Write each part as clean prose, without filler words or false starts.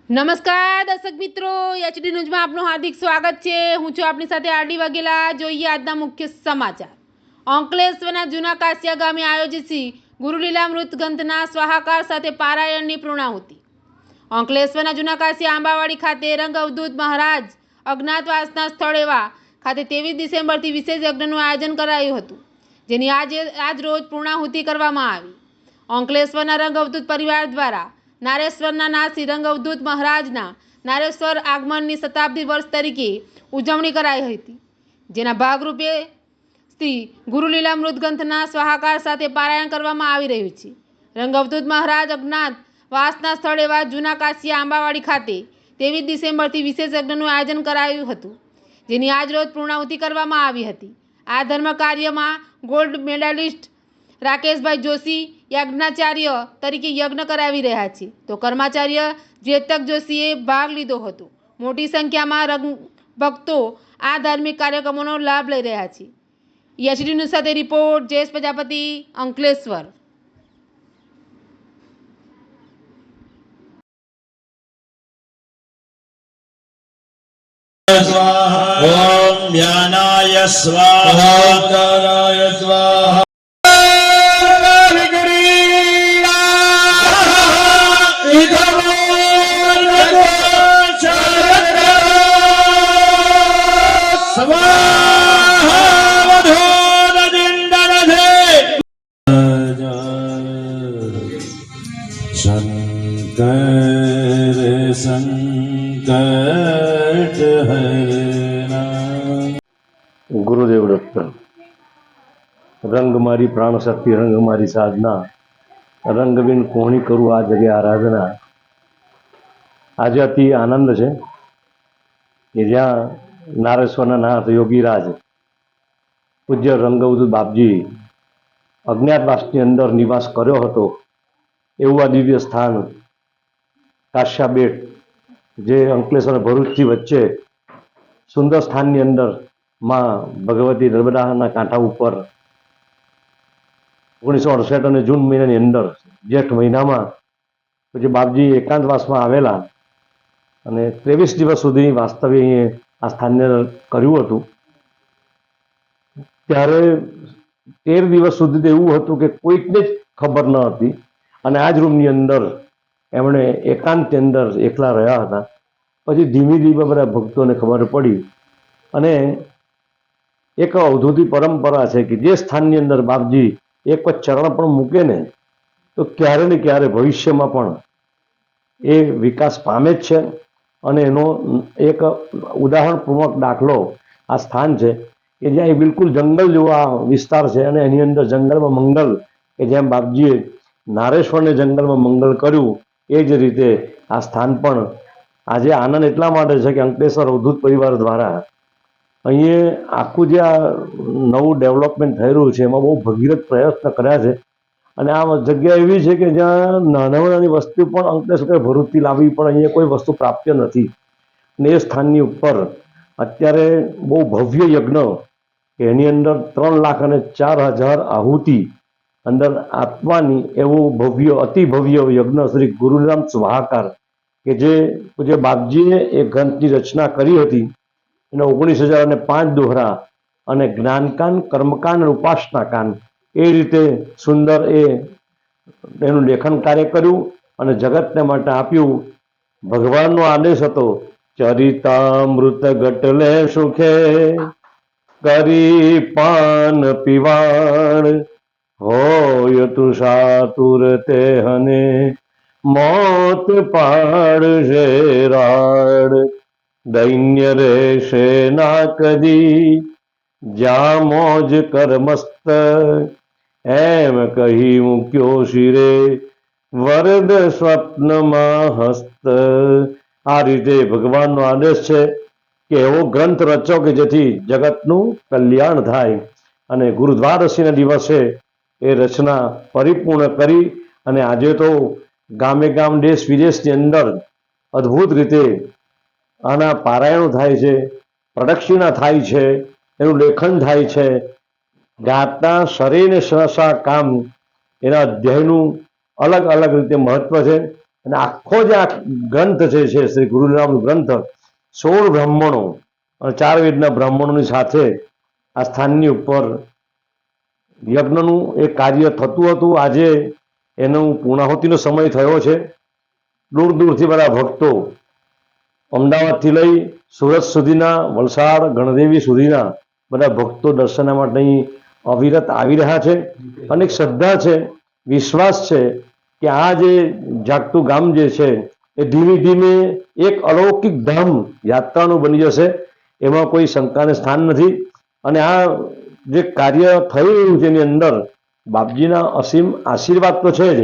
નમસ્કાર દર્શક મિત્રો, એચડી ન્યૂઝમાં આપનું હાર્દિક સ્વાગત છે। હું છું આપની સાથે આરડી વાઘેલા। જોઈએ આજના મુખ્ય સમાચાર। અંકલેશ્વરના જૂના કાસિયા ગામે આયોજિત શ્રી ગુરુલીલામૃત ગ્રંથના સ્વાહાકાર સાથે પારાયણની પૂર્ણાહુતિ। અંકલેશ્વરના જૂના કાસિયા આંબાવાડી ખાતે રંગ અવધૂત મહારાજ અજ્ઞાતવાસના સ્થળ એવા ખાતે 23 ડિસેમ્બરથી વિશેષ યજ્ઞનું આયોજન કરાયું હતું, જેની આજ રોજ પૂર્ણાહુતિ કરવામાં આવી। અંકલેશ્વરના રંગ અવધૂત પરિવાર દ્વારા નારેશ્વરના નાથ શ્રી રંગ અવધૂત મહારાજના નારેશ્વર આગમનની શતાબ્દી વર્ષ તરીકે ઉજવણી કરાઈ હતી, જેના ભાગરૂપે શ્રી ગુરુલીલામૃત ગ્રંથના સ્વાહાકાર સાથે પારાયણ કરવામાં આવી રહ્યું છે। રંગ અવધૂત મહારાજ અજ્ઞાત વાસના સ્થળ એવા જૂના કાસિયા આંબાવાડી ખાતે 23 ડિસેમ્બરથી વિશેષ યજ્ઞનું આયોજન કરાયું હતું, જેની આજ રોજ પૂર્ણાહુતિ કરવામાં આવી હતી। આ ધર્મ કાર્યમાં ગોલ્ડ મેડાલિસ્ટ રાકેશભાઈ જોશી યજ્ઞાચાર્ય તરીકે યજ્ઞ કરાવી રહ્યા છે, તો કર્માચાર્ય જેતક જોશીએ ભાગ લીધો હતો। મોટી સંખ્યામાં ભક્તો આ ધાર્મિક કાર્યક્રમોનો લાભ લઈ રહ્યા છે। એચડી ન્યૂઝ સાથે રિપોર્ટ જયેશ પ્રજાપતિ, અંકલેશ્વર। ओम ध्यानाय स्वाहा ओंकाराय स्वाहा शंकर संकट हरना। गुरुदेव दत्त। रंग मारी प्राण शक्ति, रंग मारी साधना, रंग बिन कोणी करूँ आ जगह आराधना। आज अति आनंद है कि ज्या नारेश्वरना नाथ योगीराज पूज्य रंग अवधूत बापजी अज्ञातवासनी अंदर निवास कर्यो हतो एवं आ दिव्य स्थान काश्या बेट जे अंकलेश्वर भरूचथी वच्चे सुंदर स्थाननी अंदर माँ भगवती नर्मदाना कांठा पर 1968 અને जून महीनानी अंदर जेठ महीनामां પછી બાપજી એકાંતવાસમાં આવેલા અને 23 દિવસ સુધી વાસ્તવ્ય અહીં આ સ્થાનને કર્યું હતું। ત્યારે 13 દિવસ સુધી તો એવું હતું કે કોઈકને જ ખબર ન હતી અને આ જ રૂમની અંદર એમણે એકાંતની અંદર એકલા રહ્યા હતા। પછી ધીમે ધીમે બધા ભક્તોને ખબર પડી અને એક અવધૂતી પરંપરા છે કે જે સ્થાનની અંદર બાપજી એક વખત ચરણ પણ મૂકે ને તો ક્યારે ને ક્યારે ભવિષ્યમાં પણ એ વિકાસ પામે જ છે। અને એનો એક ઉદાહરણપૂર્વક દાખલો આ સ્થાન છે કે જ્યાં એ બિલકુલ જંગલ જેવો આ વિસ્તાર છે અને એની અંદર જંગલમાં મંગલ કે જેમ બાપજીએ નારેશ્વરને જંગલમાં મંગલ કર્યું એ જ રીતે આ સ્થાન પણ આજે આનંદ એટલા માટે છે કે અંકલેશ્વર અવધૂત પરિવાર દ્વારા અહીં આખું જે આ નવું ડેવલપમેન્ટ થઈ રહ્યું છે એમાં બહુ ભગીરથ પ્રયત્ન કર્યા છે અને આ જગ્યા એવી છે કે જ્યાં નાનામાં નાની વસ્તુ પણ અંકલેશ્વર ભરૂચથી લાવવી પણ અહીંયા કોઈ વસ્તુ પ્રાપ્ય નથી અને એ સ્થાનની ઉપર અત્યારે બહુ ભવ્ય યજ્ઞ કે એની અંદર 3,04,000 આહુતિ અંદર આપવાની એવું ભવ્ય અતિ ભવ્ય યજ્ઞ શ્રી ગુરુલીલામ સ્વાહાકાર કે જે પૂજ્ય બાપજીએ એ ગ્રંથની રચના કરી હતી એને 19,005 દોહરા અને જ્ઞાનકાંડ, કર્મકાંડ અને ઉપાસનાકાંડ એ રીતે સુંદર એનું લેખન કાર્ય કર્યું અને જગતને માટે આપ્યું। ભગવાનનો આદેશ હતો ચરિતામૃત ગટલે સુખે કરી પાન પીવાણ હોય તું સાતુર તે હને મોત પાડશે રાડ દૈન્ય રહેશે ના કદી જા મોજ કરમસ્ત એમ કહી મૂક્યો શિરે વરદ સ્વપ્નમાં હસ્ત। આ રીતે ભગવાનનો આદેશ છે કે એવો ગ્રંથ રચો કે જેથી જગતનું કલ્યાણ થાય અને ગુરુદ્વાદશીના દિવસે એ રચના પરિપૂર્ણ કરી અને આજે તો ગામે ગામ દેશ વિદેશની અંદર અદ્ભુત રીતે આના પારાયણો થાય છે, પ્રદક્ષિણા થાય છે, એનું લેખન થાય છે। ગાતા શરીર ને સહસા કામ એના અધ્યાયનું अलग अलग रीते महत्व है અને આખો જે આ ગ્રંથ છે શ્રી ગુરુલીલામૃત ગ્રંથ 16 બ્રાહ્મણો અને 4 વેદના બ્રાહ્મણોની સાથે આ સ્થાનની ઉપર યજ્ઞનું એક કાર્ય થતું હતું. આજે એનું પૂર્ણાહુતિનો સમય થયો છે. દૂર દૂરથી બધા ભક્તો અમદાવાદથી લઈ સુરત સુધીના, વલસાડ, ગણદેવી સુધીના બધા ભક્તો દર્શન માટે અહીં અવિરત આવી રહ્યા છે. અને એક શ્રદ્ધા છે, વિશ્વાસ છે કે આ જે જાગતું ગામ જે છે એ ધીમે ધીમે એક અલૌકિક ધામ યાત્રાનું બની જશે, એમાં કોઈ શંકાને સ્થાન નથી. અને આ જે કાર્ય થઈ રહ્યું છે એની અંદર બાપજીના અસીમ આશીર્વાદ તો છે જ,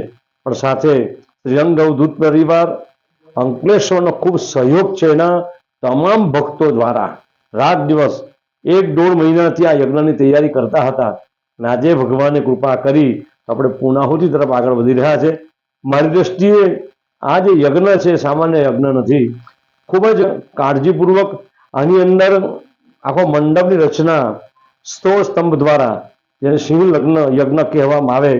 પણ સાથે શ્રીરંગ અવધૂત પરિવાર અંકલેશ્વરનો ખૂબ સહયોગ છે. એના તમામ ભક્તો દ્વારા રાત દિવસ 1-1.5 મહિનાથી આ યજ્ઞની તૈયારી કરતા હતા. અને આજે ભગવાને કૃપા કરી આપણે પૂર્ણાહુતિ તરફ આગળ વધી રહ્યા છે. મારી દ્રષ્ટિએ આ જે યજ્ઞ છે સામાન્ય યજ્ઞ નથી. ખૂબ જ કાળજીપૂર્વક આની અંદર આખો મંડપની રચના સ્તોર સ્તંભ દ્વારા, જેને શિવ યજ્ઞ કહેવામાં આવે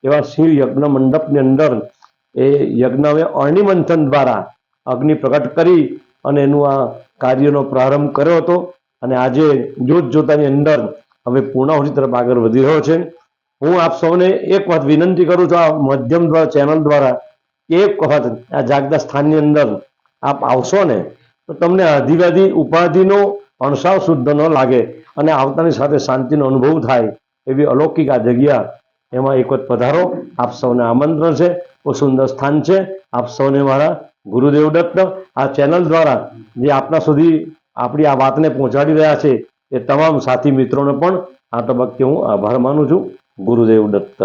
એવા શિવ યજ્ઞ મંડપની અંદર એ યજ્ઞએ અગ્નિમંથન દ્વારા અગ્નિ પ્રગટ કરી અને એનું આ કાર્યનો પ્રારંભ કર્યો હતો. અને આજે જોત જોતાની અંદર હવે પૂર્ણાહુતિ તરફ આગળ વધી રહ્યો છે. હું આપ સૌને એક વાત વિનંતી કરું છું, આ માધ્યમ દ્વારા, ચેનલ દ્વારા, એક વખત આ જાગતા સ્થાનની અંદર આપ આવશો ને તો તમને આધિવાદી ઉપાધિનો અણસાવ શુદ્ધ ન લાગે અને આવતાની સાથે શાંતિનો અનુભવ થાય એવી અલૌકિક આ જગ્યા. એમાં એક વખત પધારો. આપ સૌને આમંત્રણ છે. બહુ સુંદર સ્થાન છે. આપ સૌને મારા ગુરુદેવ દત્ત. આ ચેનલ દ્વારા જે આપના સુધી આપણી આ વાતને પહોંચાડી રહ્યા છે એ તમામ સાથી મિત્રોને પણ આ તબક્કે હું આભાર માનું છું. ગુરુદેવ દત્ત.